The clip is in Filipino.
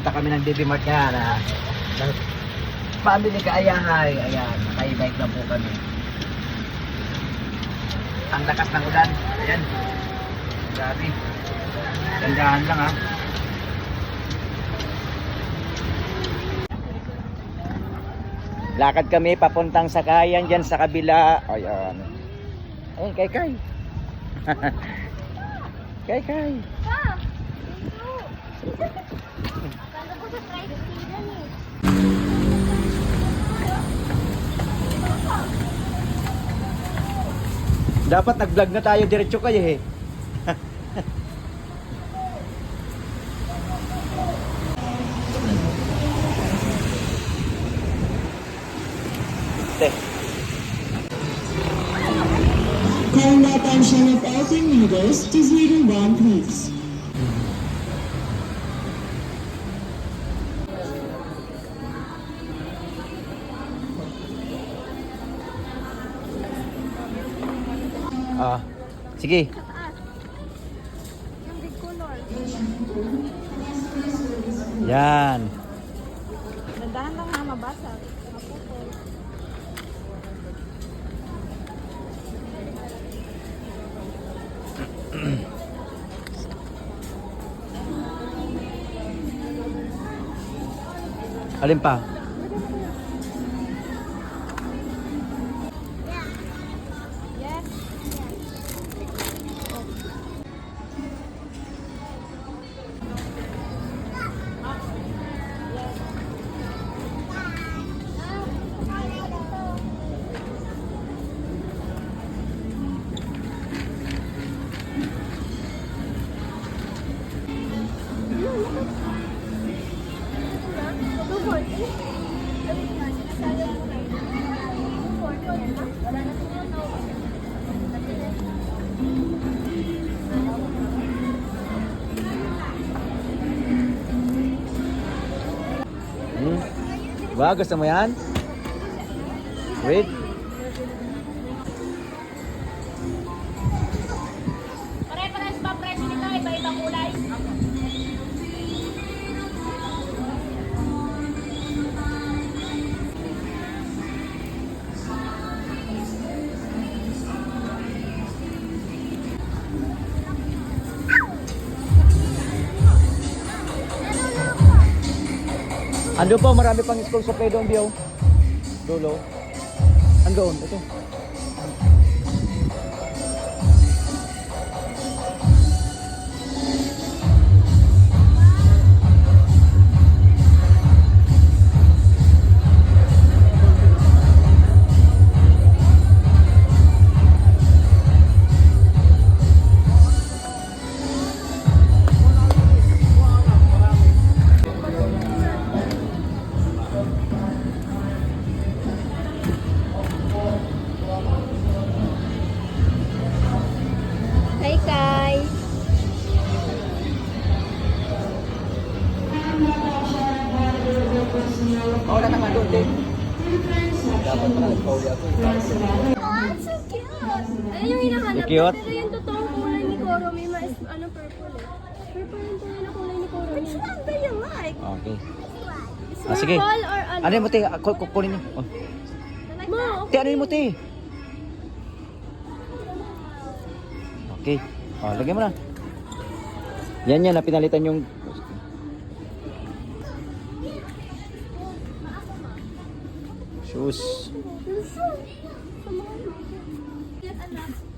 Punta kami ng DB Mart nga na family kaayahay. Ayan, nakaibike lang po kami. Ang lakas ng ulan. Ayan. Grabe. Gandahan lang ha. Lakad kami papuntang Sakayan dyan sa kabila. Ayan. Ayan, kay. Kay. Dapat nag-vlog na tayo diretso kayo eh. Call the attention of all team leaders to 01 please. Sige. Yung big color. Yan. Nandahan lang na mabasag. Maputol. Alin pa? Yes. Ba, gusto mo yan? Wait. Pare-pares ba presyo nito? Iba-ibang kulay? Ando po, marami pang school supply doon, Bio. Dulo. Andoon, ito. Hi, Kai. Wala na nga doon, din. Dapat pala nagpauli ako. Oh, so cute. Ayun yung hinahanap. Cute? Pero yung totoong kulay ni Koro, may purple eh. Purple yung tunay na kulay ni Koro. Which one do you like? Okay. Purple Sige. or ano? Ano yung muti? Kukunin niyo. Oh. Mo, Te, ano yung muti? Okay. Oh, lagyan mo na. Yan yan, napinalitan yung... Shoes. Yan, anak.